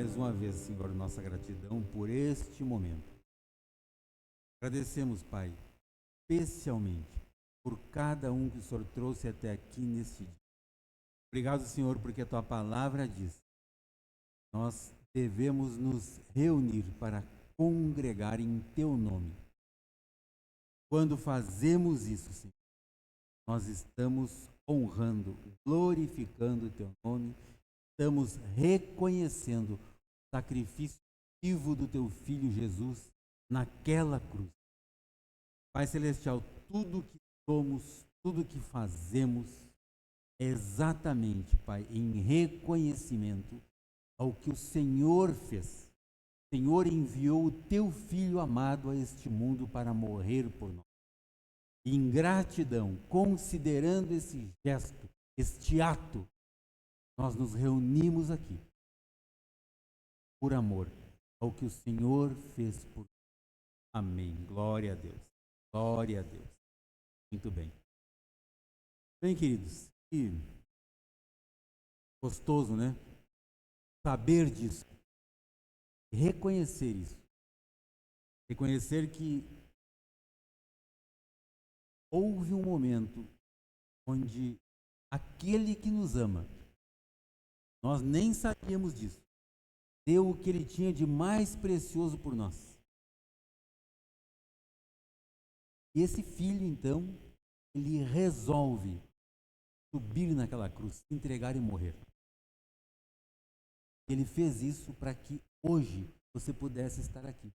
mais uma vez, Senhor, nossa gratidão por este momento. Agradecemos, Pai, especialmente por cada um que o Senhor trouxe até aqui neste dia. Obrigado, Senhor, porque a Tua palavra diz: nós devemos nos reunir para congregar em Teu nome. Quando fazemos isso, Senhor, nós estamos honrando, glorificando o Teu nome, estamos reconhecendo o sacrifício vivo do Teu Filho Jesus naquela cruz. Pai Celestial, tudo que somos, tudo que fazemos, é exatamente, Pai, em reconhecimento ao que o Senhor fez. O Senhor enviou o Teu Filho amado a este mundo para morrer por nós. E em gratidão, considerando esse gesto, este ato, nós nos reunimos aqui por amor ao que o Senhor fez por nós. Amém. Glória a Deus. Glória a Deus. Muito bem. Bem, queridos, que gostoso, né? Saber disso. Reconhecer isso. Reconhecer que houve um momento onde aquele que nos ama, nós nem sabíamos disso, deu o que ele tinha de mais precioso por nós. E esse filho, então, ele resolve subir naquela cruz, se entregar e morrer. Ele fez isso para que hoje você pudesse estar aqui,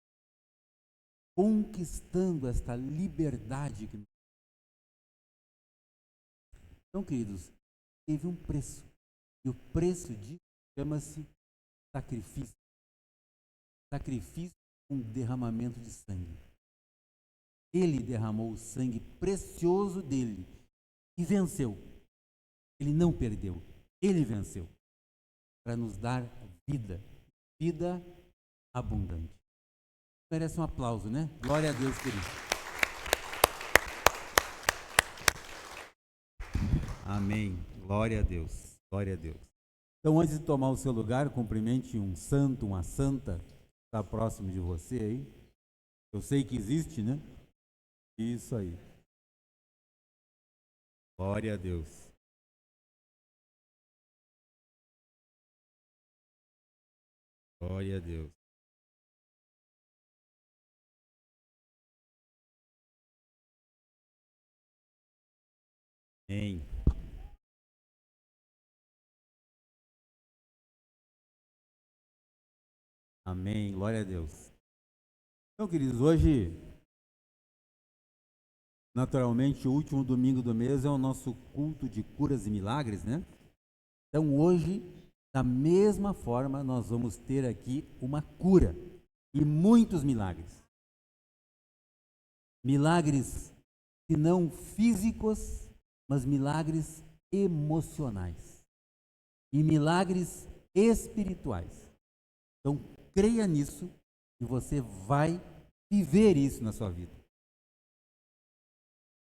conquistando esta liberdade que... Então, queridos, teve um preço. E o preço disso chama-se sacrifício. Sacrifício com derramamento de sangue. Ele derramou o sangue precioso dele e venceu. Ele não perdeu, ele venceu para nos dar vida, vida abundante. Merece um aplauso, né? Glória a Deus por isso. Amém. Glória a Deus. Glória a Deus. Então, antes de tomar o seu lugar, cumprimente um santo, uma santa que está próximo de você aí. Eu sei que existe, né? Isso aí. Glória a Deus. Glória a Deus. Amém. Amém. Glória a Deus. Então, queridos, hoje, naturalmente, o último domingo do mês é o nosso culto de curas e milagres, né? Então, hoje, da mesma forma, nós vamos ter aqui uma cura e muitos milagres. Milagres, se não físicos, mas milagres emocionais e milagres espirituais. Então, creia nisso e você vai viver isso na sua vida.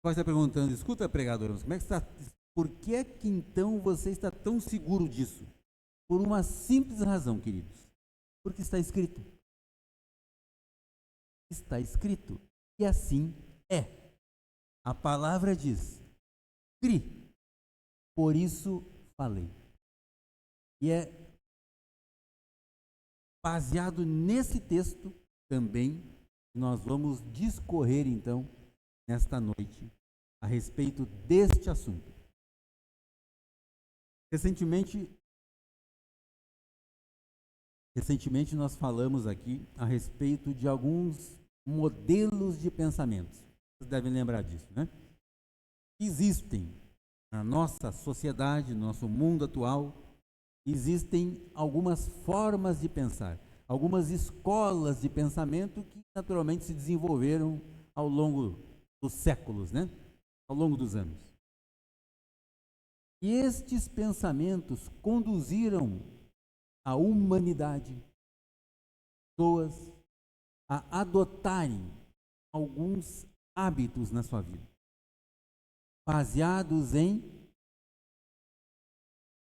Pode estar perguntando, escuta, pregador, como é que está? Por que é que então você está tão seguro disso? Por uma simples razão, queridos. Porque está escrito. Está escrito. E assim é. A palavra diz: cri, por isso falei. E é baseado nesse texto também nós vamos discorrer então nesta noite a respeito deste assunto. Recentemente nós falamos aqui a respeito de alguns modelos de pensamentos. Vocês devem lembrar disso, né? Existem na nossa sociedade, no nosso mundo atual, existem algumas formas de pensar, algumas escolas de pensamento que naturalmente se desenvolveram ao longo dos séculos, né? Ao longo dos anos. E estes pensamentos conduziram a humanidade, pessoas, a adotarem alguns hábitos na sua vida, baseados em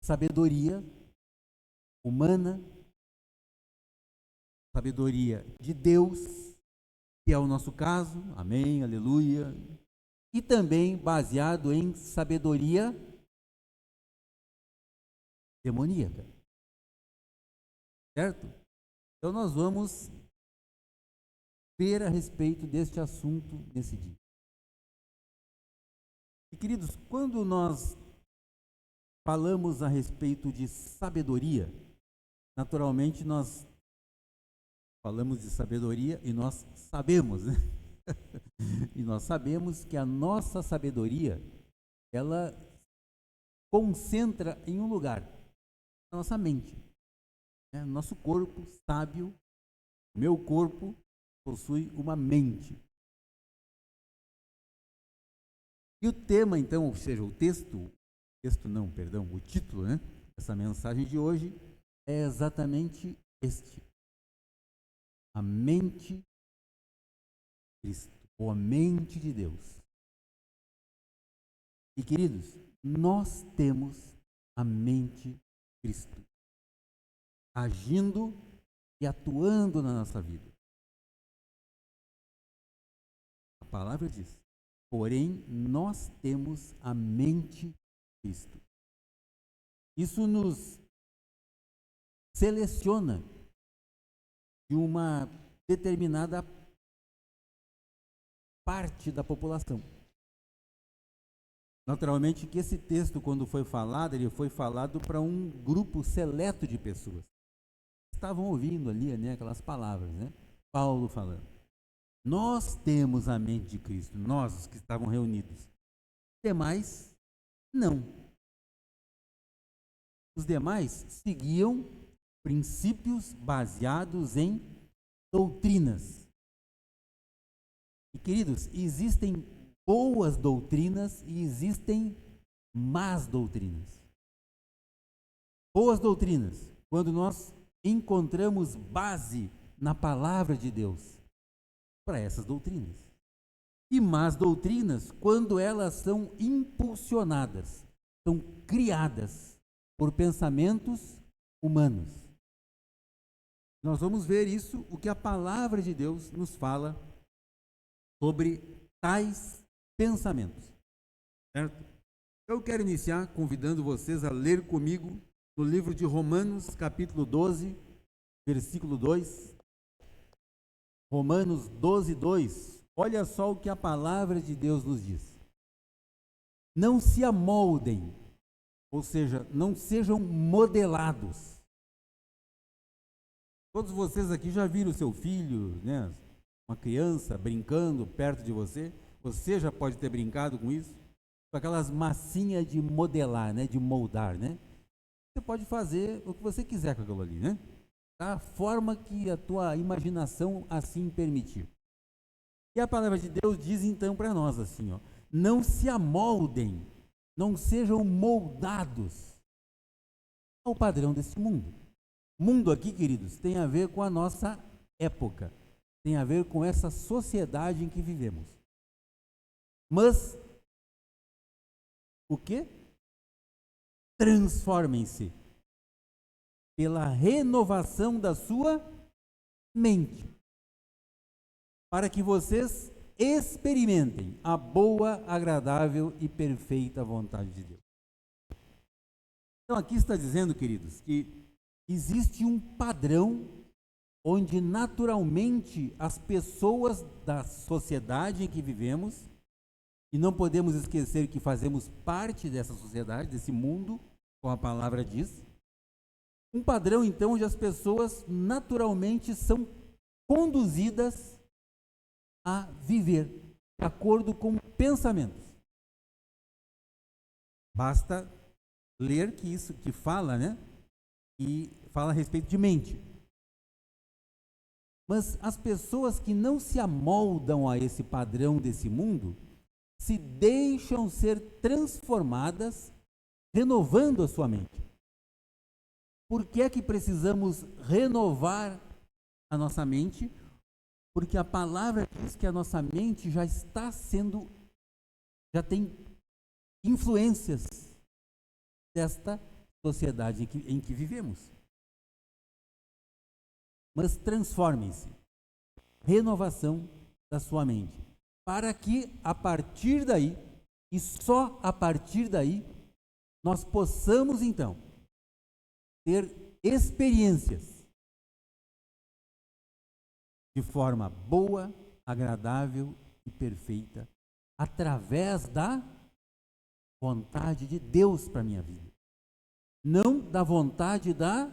sabedoria humana, sabedoria de Deus, que é o nosso caso, amém, aleluia, e também baseado em sabedoria demoníaca, certo? Então nós vamos ver a respeito deste assunto nesse dia. E queridos, quando nós falamos a respeito de sabedoria, naturalmente nós falamos de sabedoria e nós sabemos, né? E nós sabemos que a nossa sabedoria, ela concentra em um lugar, na nossa mente, né? Nosso corpo sábio, meu corpo possui uma mente. E o tema, então, ou seja, o título, né? Essa mensagem de hoje é exatamente este: a mente de Cristo, ou a mente de Deus. E queridos, nós temos a mente de Cristo agindo e atuando na nossa vida. A palavra diz: porém, nós temos a mente de Cristo. Isso nos seleciona de uma determinada parte da população. Naturalmente que esse texto, quando foi falado, ele foi falado para um grupo seleto de pessoas. Estavam ouvindo ali, né, aquelas palavras, né? Paulo falando. Nós temos a mente de Cristo, nós os que estavam reunidos. Os demais, não. Os demais seguiam princípios baseados em doutrinas. E queridos, existem boas doutrinas e existem más doutrinas. Boas doutrinas, quando nós encontramos base na palavra de Deus para essas doutrinas. E más doutrinas, quando elas são impulsionadas, são criadas por pensamentos humanos. Nós vamos ver isso, o que a palavra de Deus nos fala sobre tais pensamentos, certo? Eu quero iniciar convidando vocês a ler comigo no livro de Romanos, capítulo 12, versículo 2. Romanos 12, 2. Olha só o que a palavra de Deus nos diz. Não se amoldem, ou seja, não sejam modelados. Todos vocês aqui já viram o seu filho, né? Uma criança brincando perto de você. Você já pode ter brincado com isso, com aquelas massinhas de modelar, né? De moldar, né? Você pode fazer o que você quiser com aquilo ali, né? Da forma que a tua imaginação assim permitir. E a palavra de Deus diz então para nós assim, ó: não se amoldem, não sejam moldados ao padrão desse mundo. Mundo aqui, queridos, tem a ver com a nossa época, tem a ver com essa sociedade em que vivemos. Mas o quê? Transformem-se pela renovação da sua mente, para que vocês experimentem a boa, agradável e perfeita vontade de Deus. Então aqui está dizendo, queridos, que existe um padrão onde naturalmente as pessoas da sociedade em que vivemos, e não podemos esquecer que fazemos parte dessa sociedade, desse mundo, como a palavra diz, um padrão então onde as pessoas naturalmente são conduzidas a viver de acordo com pensamentos. Basta ler que isso que fala, né? E fala a respeito de mente. Mas as pessoas que não se amoldam a esse padrão desse mundo, se deixam ser transformadas, renovando a sua mente. Por que é que precisamos renovar a nossa mente? Porque a palavra diz que a nossa mente já tem influências desta sociedade em que vivemos. mas transformem-se. Renovação da sua mente. Para que a partir daí, e só a partir daí, nós possamos então ter experiências de forma boa, agradável e perfeita, através da vontade de Deus para a minha vida. Não da vontade da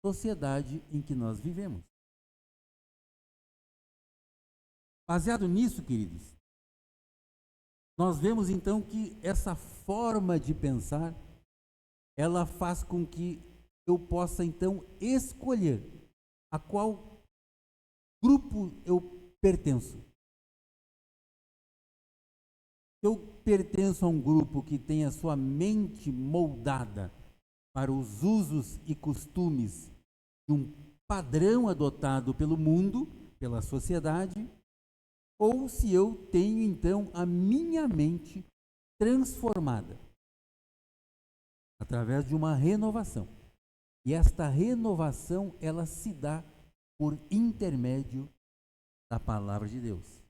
sociedade em que nós vivemos. Baseado nisso, queridos, nós vemos então que essa forma de pensar, ela faz com que eu possa então escolher a qual grupo eu pertenço. Eu pertenço a um grupo que tem a sua mente moldada para os usos e costumes de um padrão adotado pelo mundo, pela sociedade, ou se eu tenho então a minha mente transformada através de uma renovação. E esta renovação, ela se dá por intermédio da palavra de Deus.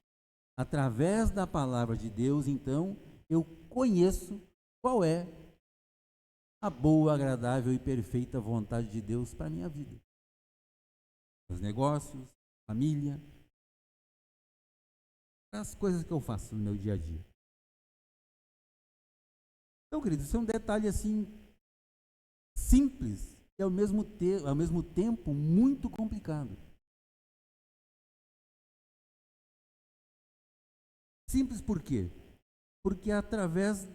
Através da palavra de Deus, então, eu conheço qual é a boa, agradável e perfeita vontade de Deus para a minha vida. Os negócios, família, as coisas que eu faço no meu dia a dia. Então, queridos, isso é um detalhe assim simples e ao mesmo tempo muito complicado. Simples por quê? Porque através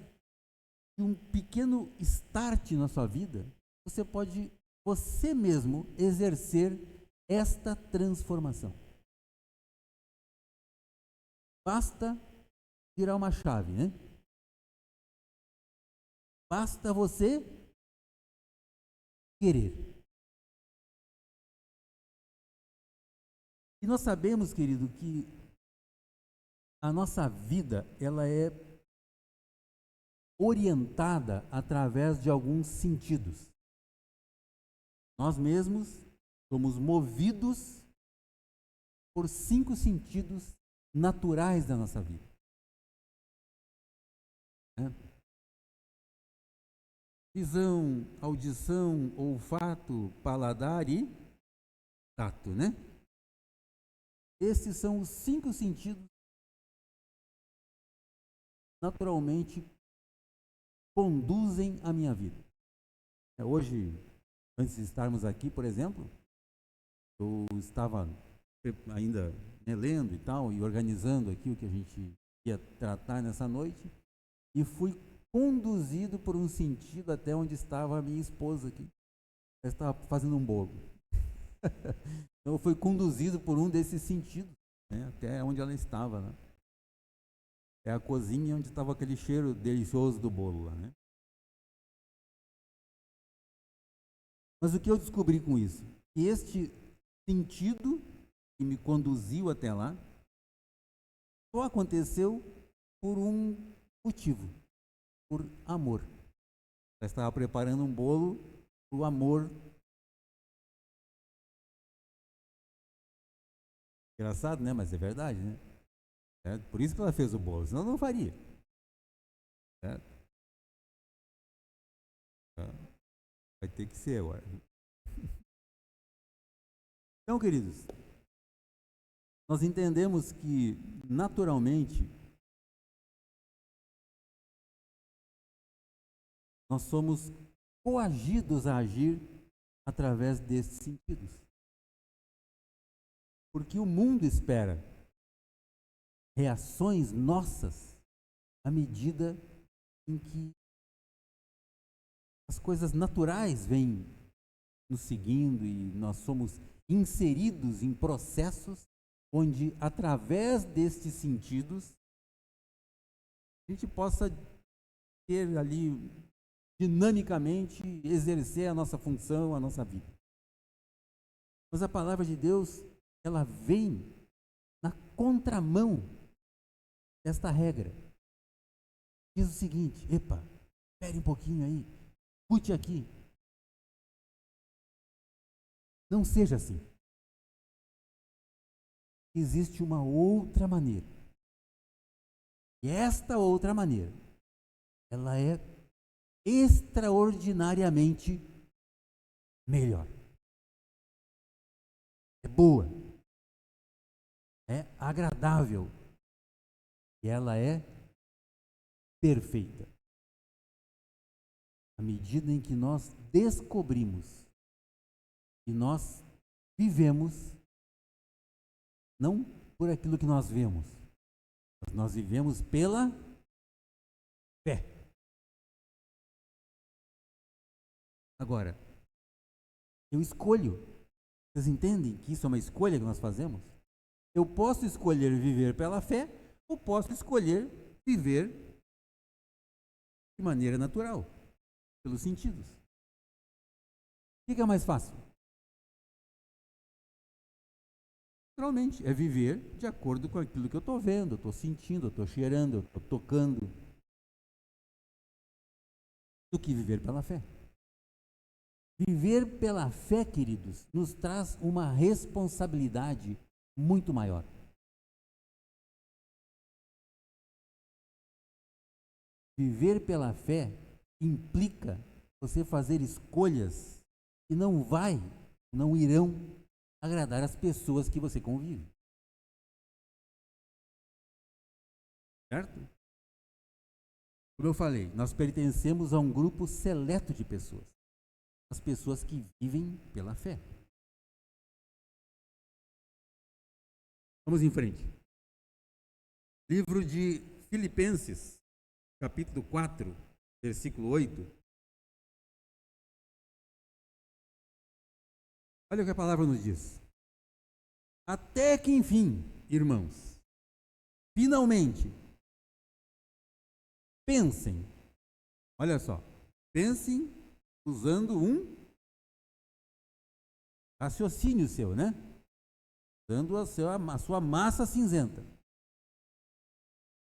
de um pequeno start na sua vida, você pode, você mesmo, exercer esta transformação. Basta virar uma chave, né? Basta você querer. E nós sabemos, querido, que a nossa vida, ela é orientada através de alguns sentidos. Nós mesmos somos movidos por 5 sentidos naturais da nossa vida. Visão, audição, olfato, paladar e tato, né? Esses são os 5 sentidos naturalmente conduzem a minha vida. Hoje, antes de estarmos aqui, por exemplo, eu estava ainda lendo e tal, e organizando aqui o que a gente ia tratar nessa noite, e fui conduzido por um sentido até onde estava a minha esposa aqui. Ela estava fazendo um bolo. Então eu fui conduzido por um desses sentidos, né, até onde ela estava, né? É a cozinha onde estava aquele cheiro delicioso do bolo lá, né? Mas o que eu descobri com isso? Que este sentido que me conduziu até lá só aconteceu por um motivo, por amor. Eu estava preparando um bolo por amor. Engraçado, né? Mas é verdade, né? Por isso que ela fez o bolo, senão não faria. Vai ter que ser agora. Então, queridos, nós entendemos que, naturalmente, nós somos coagidos a agir através desses sentidos. Porque o mundo espera reações nossas à medida em que as coisas naturais vêm nos seguindo e nós somos inseridos em processos onde, através destes sentidos, a gente possa ter ali, dinamicamente, exercer a nossa função, a nossa vida. Mas a palavra de Deus, ela vem na contramão desta regra. Diz o seguinte: epa, espere um pouquinho aí, escute aqui. Não seja assim. Existe uma outra maneira. E esta outra maneira, ela é extraordinariamente melhor. É boa. É agradável. E ela é perfeita. À medida em que nós descobrimos e nós vivemos, não por aquilo que nós vemos, mas nós vivemos pela fé. Agora, eu escolho. Vocês entendem que isso é uma escolha que nós fazemos? Eu posso escolher viver pela fé ou posso escolher viver de maneira natural, pelos sentidos. O que é mais fácil? Naturalmente, é viver de acordo com aquilo que eu estou vendo, eu estou sentindo, eu estou cheirando, eu estou tocando, do que viver pela fé. Viver pela fé, queridos, nos traz uma responsabilidade muito maior. Viver pela fé implica você fazer escolhas que não irão agradar as pessoas que você convive. Certo? Como eu falei, nós pertencemos a um grupo seleto de pessoas. As pessoas que vivem pela fé. Vamos em frente. Livro de Filipenses, capítulo 4, versículo 8. Olha o que a palavra nos diz. Até que enfim, irmãos, finalmente, pensem, olha só, pensem usando um raciocínio seu, né? Usando a sua massa cinzenta.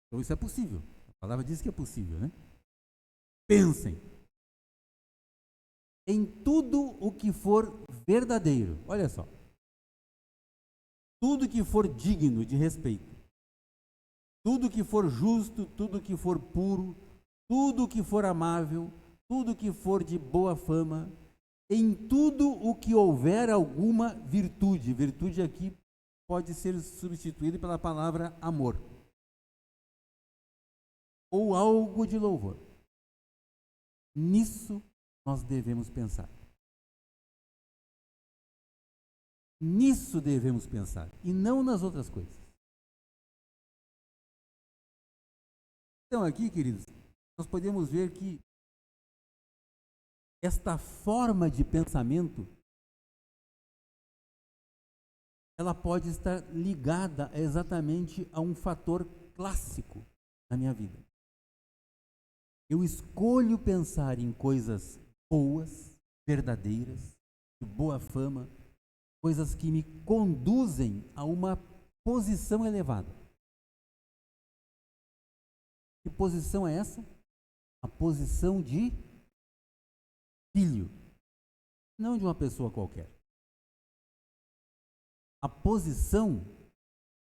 Então isso é possível. A palavra diz que é possível, né? Pensem em tudo o que for verdadeiro. Olha só. Tudo que for digno de respeito. Tudo que for justo, tudo que for puro, tudo que for amável, tudo que for de boa fama, em tudo o que houver alguma virtude. Virtude aqui pode ser substituída pela palavra amor. Ou algo de louvor. Nisso nós devemos pensar. Nisso devemos pensar, e não nas outras coisas. Então aqui, queridos, nós podemos ver que esta forma de pensamento, ela pode estar ligada exatamente a um fator clássico na minha vida. Eu escolho pensar em coisas boas, verdadeiras, de boa fama, coisas que me conduzem a uma posição elevada. Que posição é essa? A posição de filho, não de uma pessoa qualquer. A posição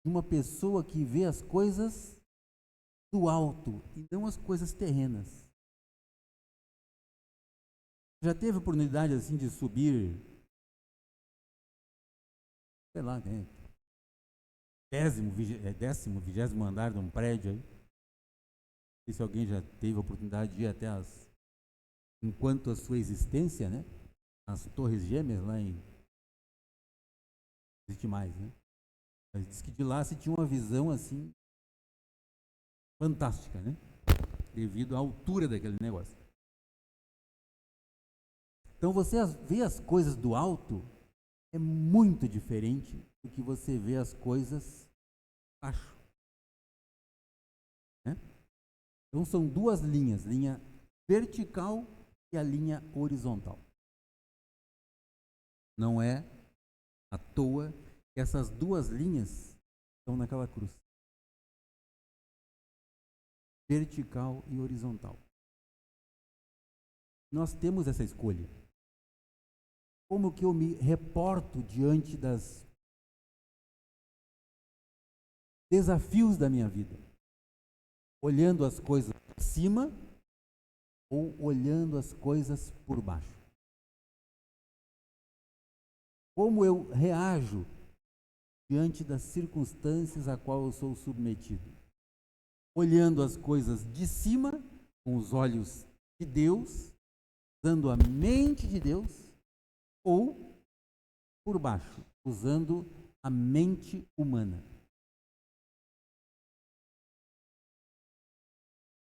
de uma pessoa que vê as coisas do alto e não as coisas terrenas. Já teve oportunidade assim de subir, sei lá, né? 10º, 20º andar de um prédio aí? Não sei se alguém já teve a oportunidade de ir até enquanto a sua existência, né? As Torres Gêmeas lá em... Não existe mais, né? Mas diz que de lá se tinha uma visão assim fantástica, né? Devido à altura daquele negócio. Então você vê as coisas do alto é muito diferente do que você vê as coisas baixo. Né? Então são duas linhas, linha vertical e a linha horizontal. Não é à toa que essas duas linhas estão naquela cruz. Vertical e horizontal. Nós temos essa escolha. como que eu me reporto diante dos desafios da minha vida? Olhando as coisas por cima ou olhando as coisas por baixo? Como eu reajo diante das circunstâncias a qual eu sou submetido? Olhando as coisas de cima, com os olhos de Deus, usando a mente de Deus, ou por baixo, usando a mente humana.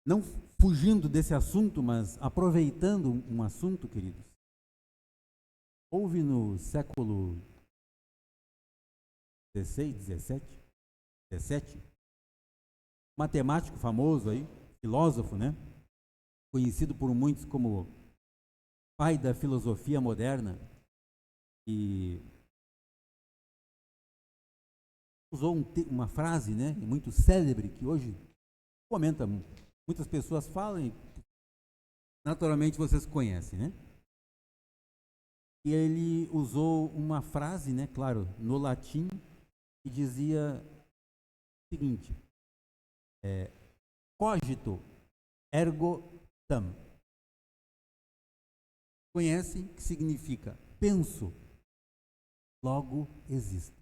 Não fugindo desse assunto, mas aproveitando um assunto, queridos. Houve no século XVI, XVII, um matemático famoso aí, filósofo, né? Conhecido por muitos como pai da filosofia moderna, e usou uma frase, né, muito célebre, que hoje comenta, muitas pessoas falam e naturalmente vocês conhecem, né? E ele usou uma frase, né, claro, no latim, que dizia o seguinte: cogito ergo sum. Conhecem, que significa penso, logo existo.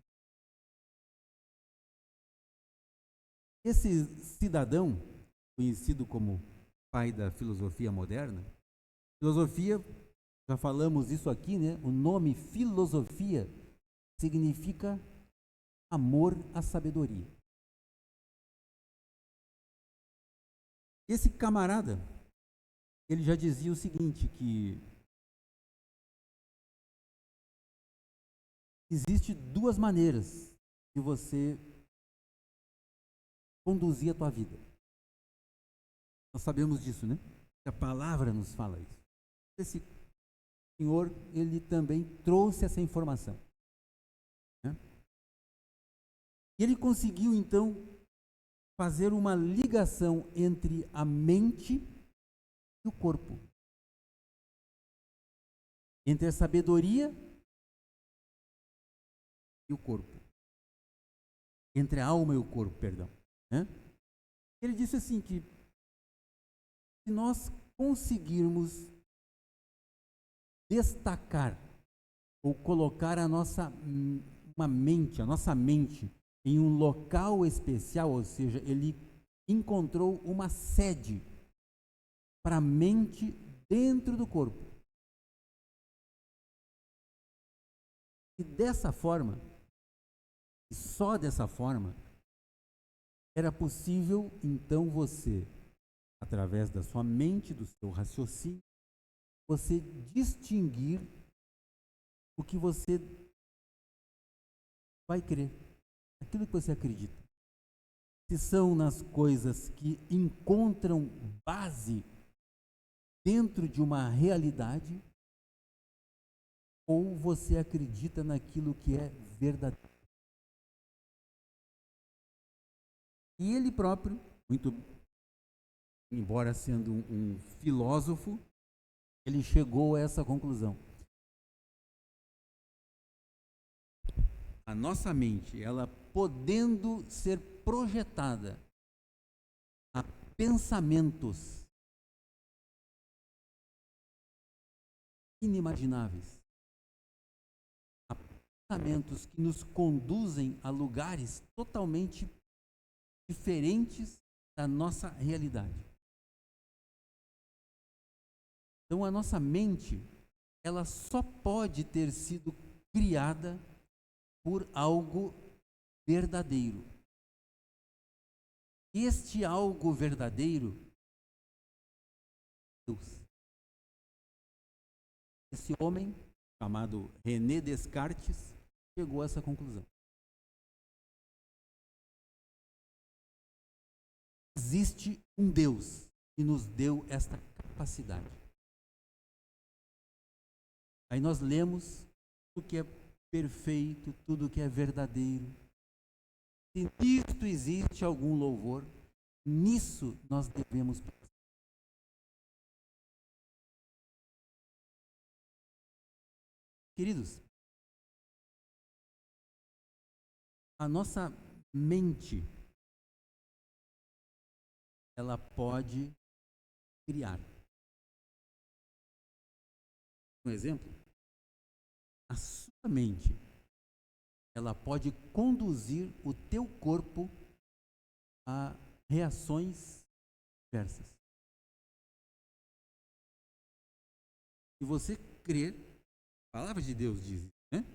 Esse cidadão, conhecido como pai da filosofia moderna, filosofia, já falamos isso aqui, né? O nome filosofia significa amor à sabedoria. Esse camarada, ele já dizia o seguinte, que existe duas maneiras de você conduzir a tua vida. Nós sabemos disso, né? A palavra nos fala isso. Esse senhor, ele também trouxe essa informação, né? E ele conseguiu, então, fazer uma ligação entre a mente e o corpo. Entre a sabedoria e o corpo. Entre a alma e o corpo, perdão, né? Ele disse assim que se nós conseguirmos destacar ou colocar a nossa mente em um local especial, ou seja, ele encontrou uma sede para a mente dentro do corpo. E dessa forma, e só dessa forma, era possível então você, através da sua mente, do seu raciocínio, você distinguir o que você vai crer, aquilo que você acredita. Se são nas coisas que encontram base dentro de uma realidade, ou você acredita naquilo que é verdadeiro. E ele próprio, muito, embora sendo um filósofo, ele chegou a essa conclusão. A nossa mente, ela podendo ser projetada a pensamentos inimagináveis, a pensamentos que nos conduzem a lugares totalmente diferentes da nossa realidade. Então a nossa mente, ela só pode ter sido criada por algo verdadeiro. Este algo verdadeiro, Deus. Esse homem, chamado René Descartes, chegou a essa conclusão. Existe um Deus que nos deu esta capacidade. Aí nós lemos tudo que é perfeito, tudo que é verdadeiro. Se nisto existe algum louvor, nisso nós devemos pensar. Queridos, a nossa mente, ela pode criar. Um exemplo, a sua mente, ela pode conduzir o teu corpo a reações diversas. Se você crer, a palavra de Deus diz, né?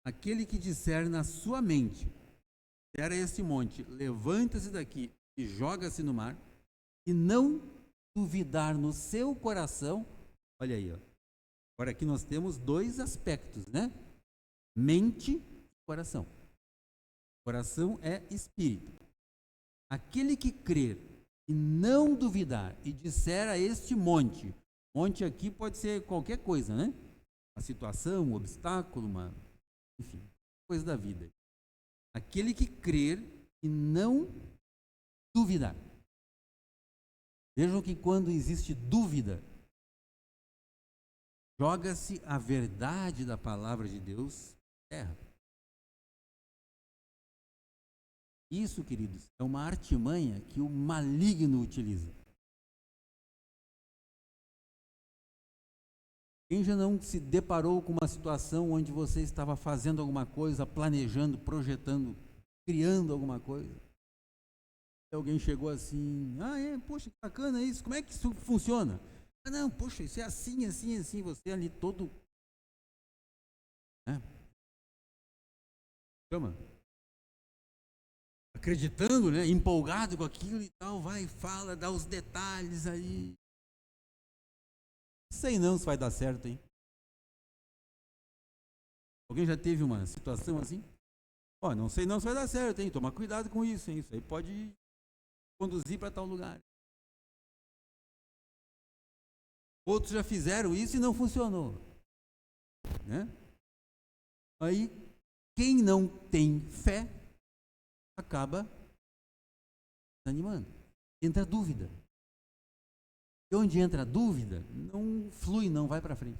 Aquele que disser na sua mente, era este monte, levanta-se daqui e joga-se no mar, e não duvidar no seu coração, olha aí, ó. Agora aqui nós temos dois aspectos, né? Mente e coração. Coração é espírito. Aquele que crer e não duvidar e disser a este monte, monte aqui pode ser qualquer coisa, né? Uma situação, um obstáculo, enfim, coisa da vida. Aquele que crer e não duvidar. Vejam que quando existe dúvida, joga-se a verdade da palavra de Deus em terra. Isso, queridos, é uma artimanha que o maligno utiliza. Quem já não se deparou com uma situação onde você estava fazendo alguma coisa, planejando, projetando, criando alguma coisa? E alguém chegou assim, poxa, que bacana isso, como é que isso funciona? Não, poxa, isso é assim, assim, assim, você ali todo, né? Chama? Acreditando, né? Empolgado com aquilo e tal, vai, fala, dá os detalhes aí. Sei não se vai dar certo, hein? Alguém já teve uma situação assim? Não sei não se vai dar certo, hein? Toma cuidado com isso, hein? Isso aí pode conduzir para tal lugar. Outros já fizeram isso e não funcionou, né? Aí, quem não tem fé, acaba desanimando. Entra dúvida. E onde entra dúvida, não flui, não vai para frente.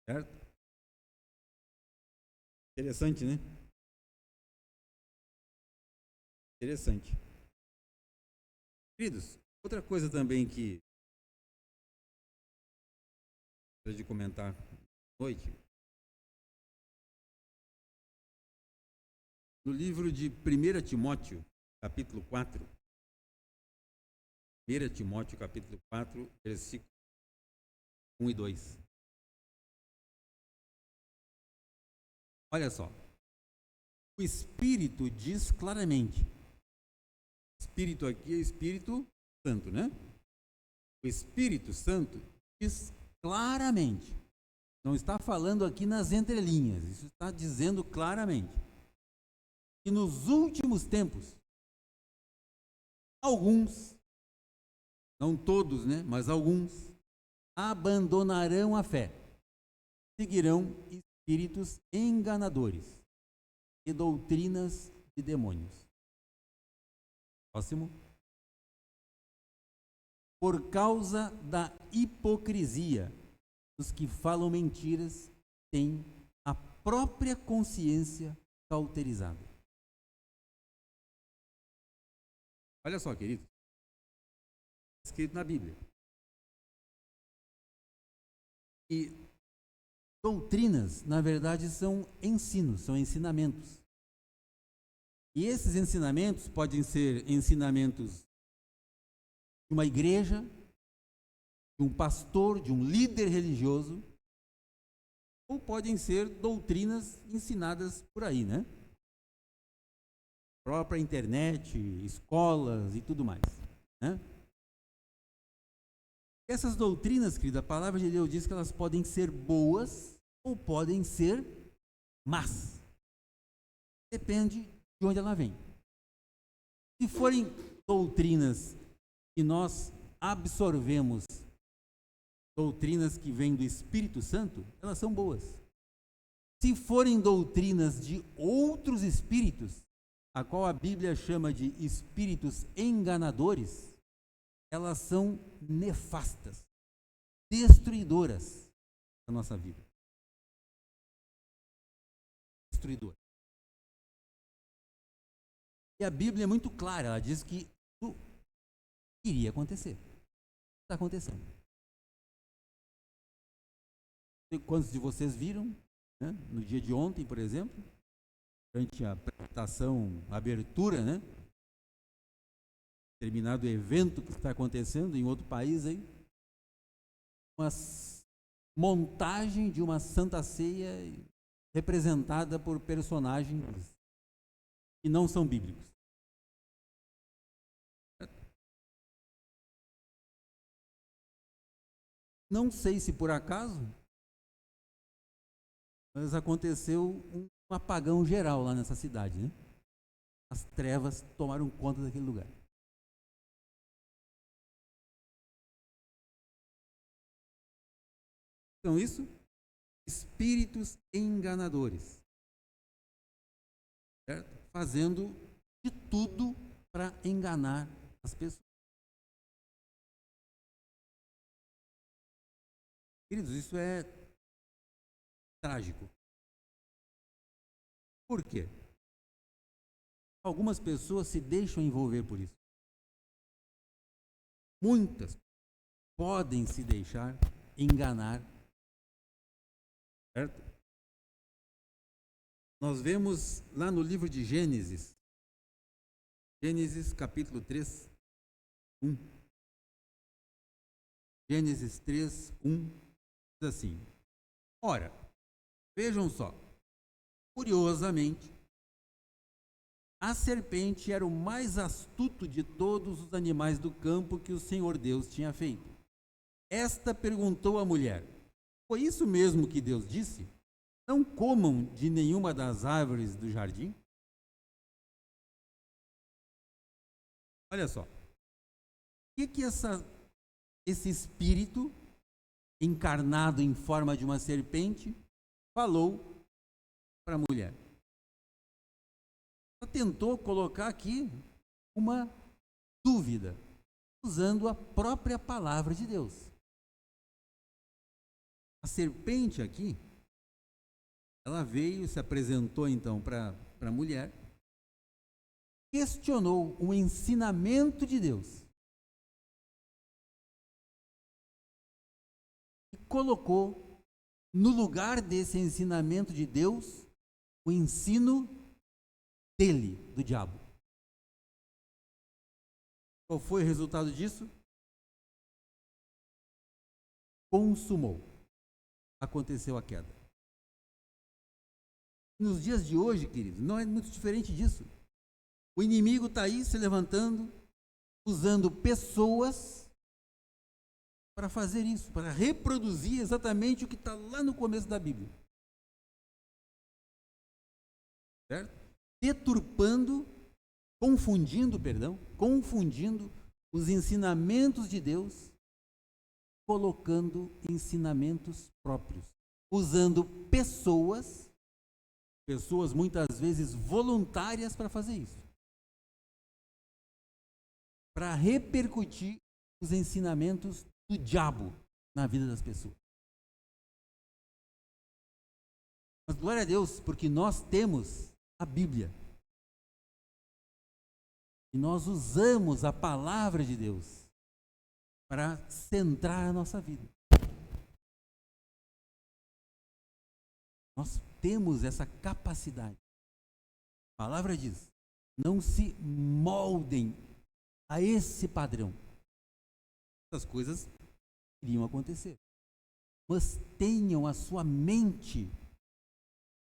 Certo? Interessante, né? Interessante. Queridos, outra coisa também que gostaria de comentar hoje, no livro de 1 Timóteo, capítulo 4, 1 Timóteo, capítulo 4, versículos 1 e 2. Olha só. O Espírito diz claramente. Espírito aqui é Espírito Santo, né? O Espírito Santo diz claramente. Não está falando aqui nas entrelinhas. Isso está dizendo claramente. E nos últimos tempos, alguns, não todos, né? Mas alguns, abandonarão a fé. Seguirão espíritos enganadores e doutrinas de demônios. Próximo. Por causa da hipocrisia, os que falam mentiras têm a própria consciência cauterizada. Olha só, querido. Escrito na Bíblia. E doutrinas, na verdade, são ensinos, são ensinamentos. E esses ensinamentos podem ser ensinamentos de uma igreja, de um pastor, de um líder religioso, ou podem ser doutrinas ensinadas por aí, né? Própria internet, escolas e tudo mais, né? Essas doutrinas, querida, a palavra de Deus diz que elas podem ser boas ou podem ser más. Depende de onde ela vem. Se forem doutrinas que nós absorvemos, doutrinas que vêm do Espírito Santo, elas são boas. Se forem doutrinas de outros espíritos, a qual a Bíblia chama de espíritos enganadores, elas são nefastas, destruidoras da nossa vida. Destruidoras. E a Bíblia é muito clara, ela diz que isso iria acontecer. Está acontecendo. Quantos de vocês viram, né, no dia de ontem, por exemplo, durante a apresentação, a abertura, né, determinado evento que está acontecendo em outro país aí, uma montagem de uma Santa Ceia representada por personagens que não são bíblicos. Não sei se por acaso, mas aconteceu um apagão geral lá nessa cidade, né? As trevas tomaram conta daquele lugar. Então isso, espíritos enganadores, certo? Fazendo de tudo para enganar as pessoas. Queridos, isso é trágico. Por quê? Algumas pessoas se deixam envolver por isso. Muitas podem se deixar enganar, certo? Nós vemos lá no livro de Gênesis, Gênesis capítulo 3, 1. Gênesis 3, 1, diz assim: ora, vejam só, curiosamente, a serpente era o mais astuto de todos os animais do campo que o Senhor Deus tinha feito. Esta perguntou à mulher: foi isso mesmo que Deus disse? Não comam de nenhuma das árvores do jardim? Olha só, o que esse espírito encarnado em forma de uma serpente falou para a mulher? Ela tentou colocar aqui uma dúvida, usando a própria palavra de Deus. A serpente aqui, ela veio, se apresentou então para a mulher, questionou o ensinamento de Deus e colocou no lugar desse ensinamento de Deus o ensino dele, do diabo. Qual foi o resultado disso? Consumou. Aconteceu a queda. Nos dias de hoje, queridos, não é muito diferente disso. O inimigo está aí se levantando, usando pessoas para fazer isso, para reproduzir exatamente o que está lá no começo da Bíblia. Certo? Deturpando, confundindo os ensinamentos de Deus, colocando ensinamentos próprios, usando pessoas muitas vezes voluntárias para fazer isso, para repercutir os ensinamentos do diabo na vida das pessoas. Mas glória a Deus, porque nós temos a Bíblia. E nós usamos a palavra de Deus para centrar a nossa vida. Nós temos essa capacidade. A palavra diz: não se moldem a esse padrão. Essas coisas iriam acontecer. Mas tenham a sua mente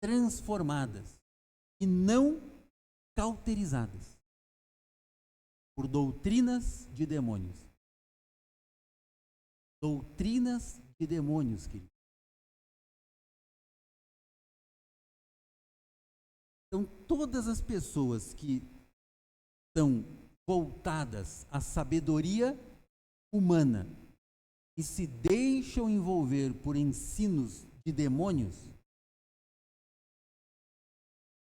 transformadas e não cauterizadas por doutrinas de demônios. Doutrinas de demônios, querido. Então, todas as pessoas que estão voltadas à sabedoria humana e se deixam envolver por ensinos de demônios,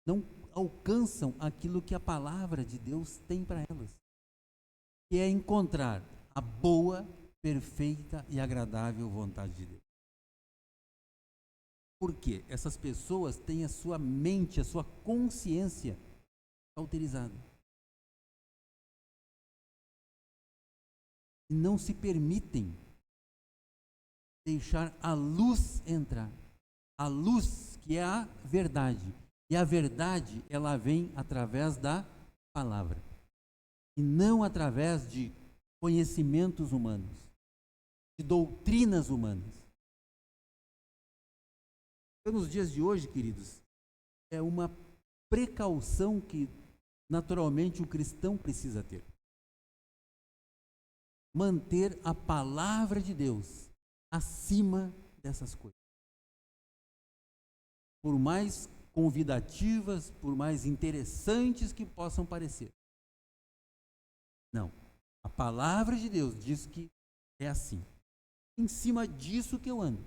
não alcançam aquilo que a palavra de Deus tem para elas, que é encontrar a boa, perfeita e agradável vontade de Deus. Por quê? Essas pessoas têm a sua mente, a sua consciência cauterizada. E não se permitem deixar a luz entrar. A luz que é a verdade. E a verdade, ela vem através da palavra. E não através de conhecimentos humanos, de doutrinas humanas. Então, nos dias de hoje, queridos, é uma precaução que naturalmente o cristão precisa ter. Manter a palavra de Deus acima dessas coisas. Por mais convidativas, por mais interessantes que possam parecer. Não. A palavra de Deus diz que é assim. Em cima disso que eu ando.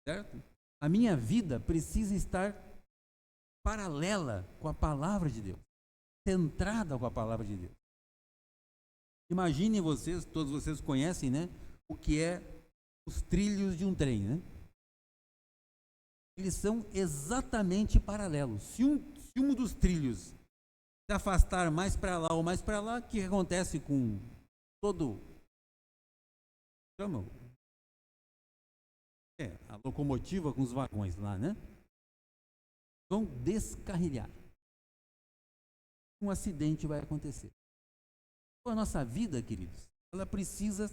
Certo? A minha vida precisa estar paralela com a palavra de Deus. Centrada com a palavra de Deus. Imaginem vocês, todos vocês conhecem, né? O que é os trilhos de um trem, né? Eles são exatamente paralelos. Se um dos trilhos se afastar mais para lá ou mais para lá, o que acontece com todo a locomotiva com os vagões lá, né? Vão descarrilhar. Um acidente vai acontecer. A nossa vida, queridos, ela precisa,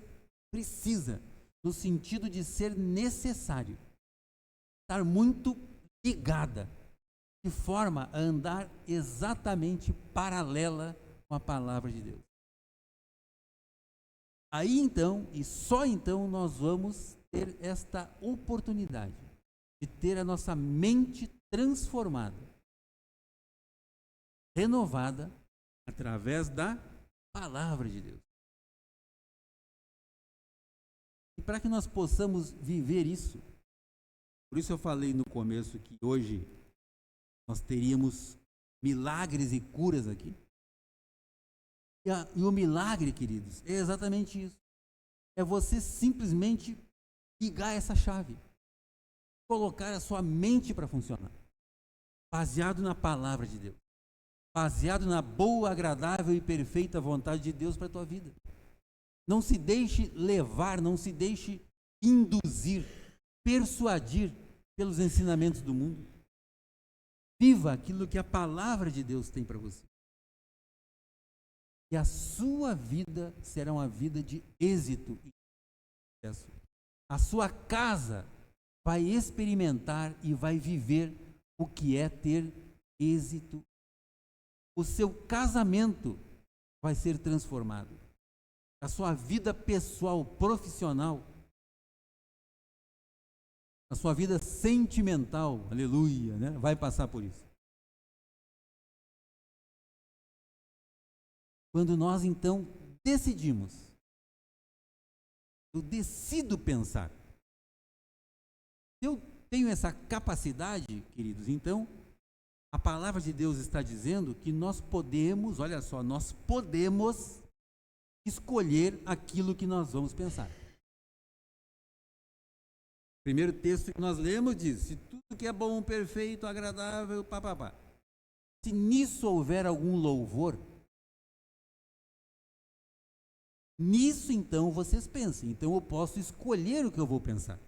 no sentido de ser necessário, estar muito ligada, de forma a andar exatamente paralela com a palavra de Deus. Aí então, e só então, nós vamos ter esta oportunidade de ter a nossa mente transformada, renovada, através da palavra de Deus. E para que nós possamos viver isso, por isso eu falei no começo que hoje nós teríamos milagres e curas aqui. E o milagre, queridos, é exatamente isso. É você simplesmente ligar essa chave. Colocar a sua mente para funcionar. Baseado na palavra de Deus. Baseado na boa, agradável e perfeita vontade de Deus para a tua vida. Não se deixe levar, não se deixe induzir, persuadir pelos ensinamentos do mundo. Viva aquilo que a palavra de Deus tem para você. E a sua vida será uma vida de êxito e sucesso. A sua casa vai experimentar e vai viver o que é ter êxito. O seu casamento vai ser transformado. A sua vida pessoal, profissional, a sua vida sentimental, aleluia, né? Vai passar por isso. Quando nós então decidimos, eu decido pensar. Eu tenho essa capacidade, queridos, então a palavra de Deus está dizendo que nós podemos, olha só, nós podemos escolher aquilo que nós vamos pensar. O primeiro texto que nós lemos diz: se tudo que é bom, perfeito, agradável, papapá. Se nisso houver algum louvor, nisso então vocês pensem. Então eu posso escolher o que eu vou pensar.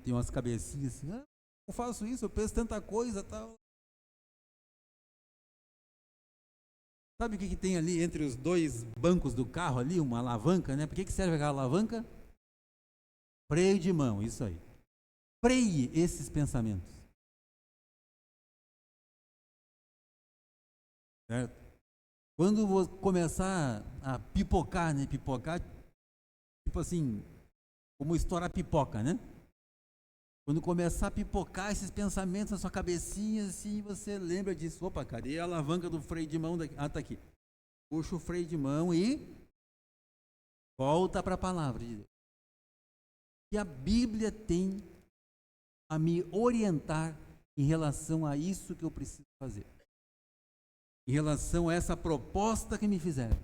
Tem umas cabecinhas assim, eu faço isso, eu penso tanta coisa, tal. Sabe o que tem ali entre os dois bancos do carro ali? Uma alavanca, né? Por que serve aquela alavanca? Freio de mão, isso aí. Freie esses pensamentos. Certo? Quando vou começar a pipocar, né? Pipocar, tipo assim, como estourar pipoca, né? Quando começar a pipocar esses pensamentos na sua cabecinha, assim, você lembra disso. Opa, cadê a alavanca do freio de mão daqui? Ah, tá aqui. Puxa o freio de mão e volta para a palavra de Deus. E a Bíblia tem a me orientar em relação a isso que eu preciso fazer. em relação a essa proposta que me fizeram,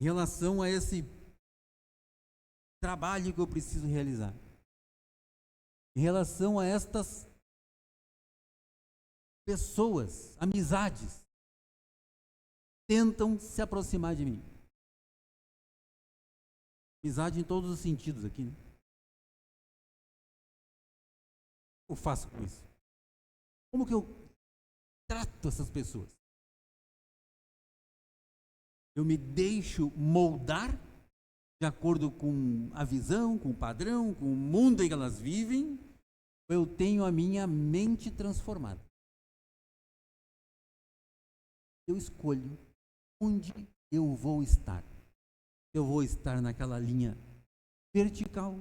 em relação a esse trabalho que eu preciso realizar, em relação a estas pessoas, amizades, tentam se aproximar de mim. Amizade em todos os sentidos aqui, né? O que eu faço com isso? Como que eu trato essas pessoas? Eu me deixo moldar de acordo com a visão, com o padrão, com o mundo em que elas vivem, ou eu tenho a minha mente transformada? Eu escolho onde eu vou estar. Eu vou estar naquela linha vertical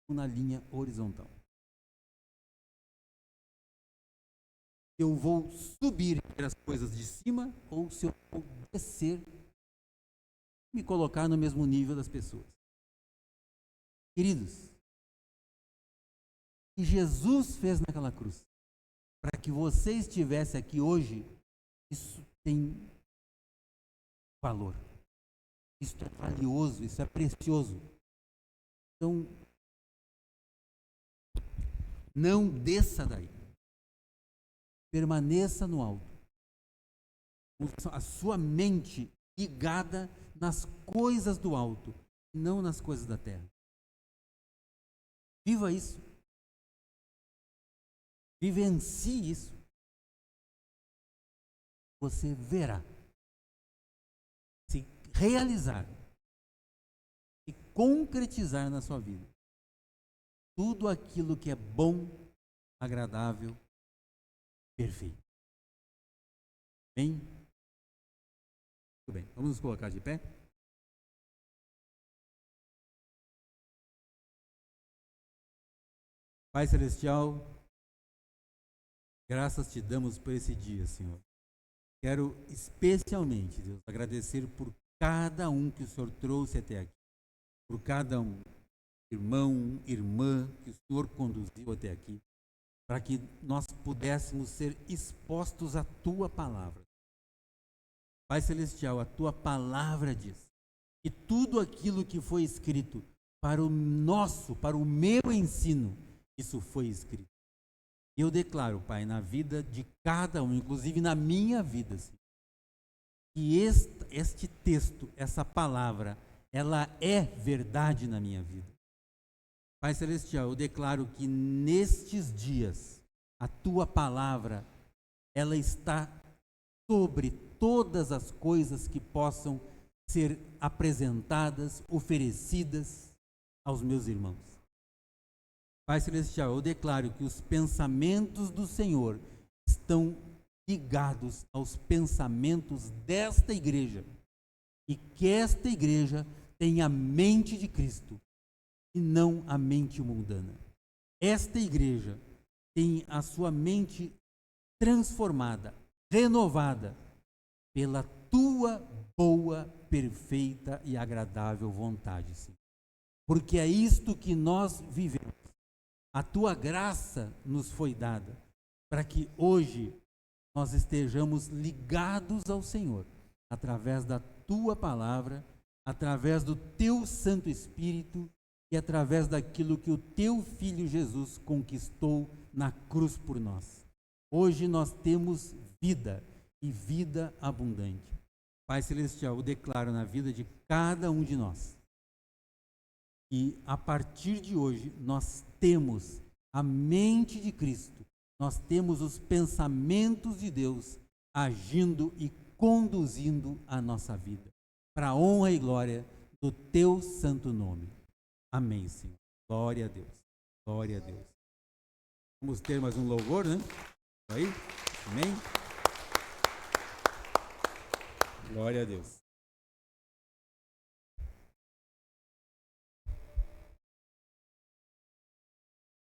ou na linha horizontal. Eu vou subir as coisas de cima ou se eu vou descer, me colocar no mesmo nível das pessoas. Queridos, o que Jesus fez naquela cruz, para que você estivesse aqui hoje, isso tem valor. Isso é valioso, isso é precioso. Então, não desça daí. Permaneça no alto. Com a sua mente ligada nas coisas do alto, não nas coisas da terra. Viva isso. Vivencie isso. Você verá se realizar, se concretizar na sua vida tudo aquilo que é bom, agradável, perfeito. Bem? Muito bem. Vamos nos colocar de pé? Pai Celestial, graças te damos por esse dia, Senhor. Quero especialmente, Deus, agradecer por cada um que o Senhor trouxe até aqui, por cada um, irmão, irmã, que o Senhor conduziu até aqui, para que nós pudéssemos ser expostos à Tua palavra. Pai Celestial, a Tua palavra diz que tudo aquilo que foi escrito para o nosso, para o meu ensino, isso foi escrito. E eu declaro, Pai, na vida de cada um, inclusive na minha vida, Senhor, que este texto, essa palavra, ela é verdade na minha vida. Pai Celestial, eu declaro que nestes dias, a Tua palavra, ela está sobre todas as coisas que possam ser apresentadas, oferecidas aos meus irmãos. Pai Celestial, eu declaro que os pensamentos do Senhor estão ligados aos pensamentos desta igreja e que esta igreja tenha a mente de Cristo e não a mente mundana. Esta igreja tem a sua mente transformada, renovada pela Tua boa, perfeita e agradável vontade, Senhor. Porque é isto que nós vivemos. A Tua graça nos foi dada para que hoje nós estejamos ligados ao Senhor, através da Tua palavra, através do Teu Santo Espírito e através daquilo que o Teu Filho Jesus conquistou na cruz por nós. Hoje nós temos vida e vida abundante. Pai Celestial, eu declaro na vida de cada um de nós que a partir de hoje nós temos a mente de Cristo, nós temos os pensamentos de Deus agindo e conduzindo a nossa vida, para a honra e glória do Teu santo nome. Amém, Senhor. Glória a Deus. Glória a Deus. Vamos ter mais um louvor, né? Aí? Amém? Glória a Deus.